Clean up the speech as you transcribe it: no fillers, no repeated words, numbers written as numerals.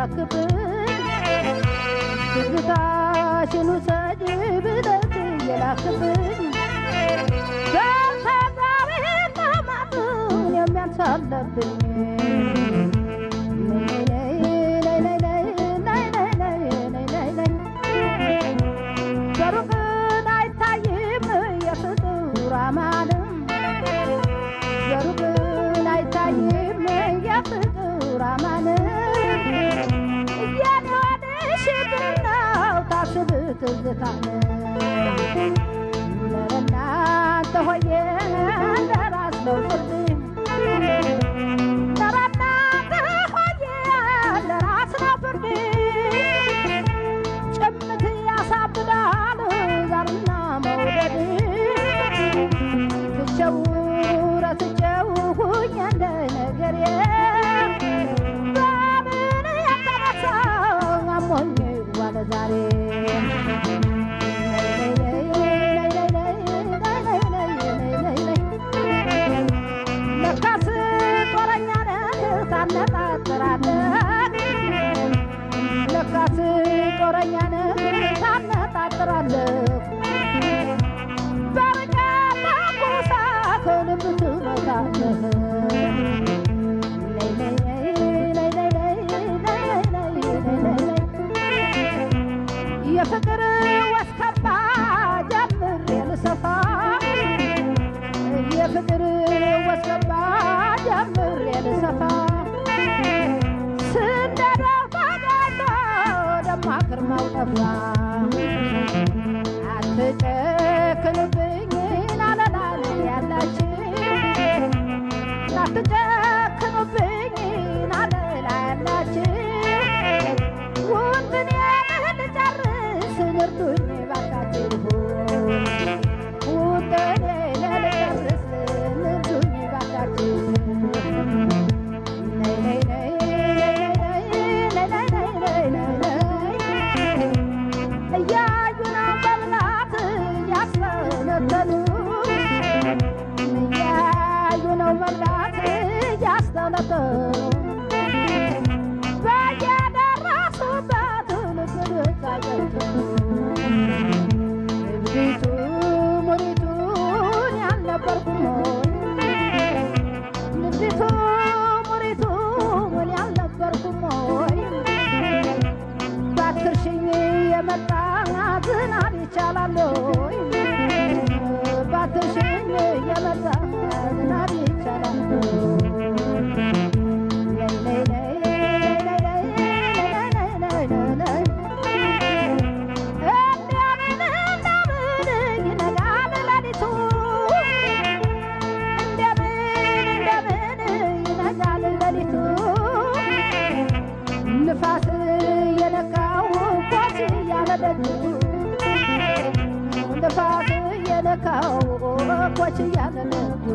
የላክብኝ ትዝታሽን ውሰጂ ብለህ የላክብኝ በተዛሬ ቀማቱን የሚያንሳለብኝ በሩቅን አይታይም የፍቅር አማንም በሩቅን አይታይም የፍቅር አማንም የኔዋንሽ ብናው ታስብ ትዝታን ለእናንተ ሆዬ ለራስ ነው ፍርድ ለእናንተ ሆዬ ለራስ ነው ፍርድ ጭምት ያሳብዳል ዛርና መውደድ ትቼው ረስቼው ሁኜ እንደ ነገሬ በምን የተነሳ አሞኝ ዋለ ዛሬ ለካስ ጦረኛ ነህ ታነጣጥራለህ ለካስ ጦረኛ ነህ ታነጣጥራለህ በርቀት ተኩሰህ ልብ ትመታለህ የፍቅር ወስከባ ጀምሬ ልሰፋ የፍቅር ወስከባ ጀምሬ ልሰፋ ስንደደው ባጋቶ ደማክር መውጠፋ አትጨክንብኝ ናለላል ያላችሁ አትጨክኑብኝ ናለላ ያላችሁ ውንድን ልጨርስ ንርዱኝ ባካችሁ ውንድን ልጨርስ ንርዱኝ ባካችሁ እያዩ ነው መብላት እያስተነተኑ እያዩ ነው መብላት እያስተነተኑ በየደረሱበት ልብልት አገቱ እብዲቱ ሙሪቱን ያልነበርኩም ሆይ ንብዲቱ ሙሪቱን ያልነበርኩም ሆይ ባትርሽኝ የመጣ ዝናብ ይቻላል ሆይ ባትርሽኝ የመጣ ዝናብ ይቻላል ንፋስ የነካው ኮች ያለደዱ ንፋስ የነካው ኮች ያለደዱ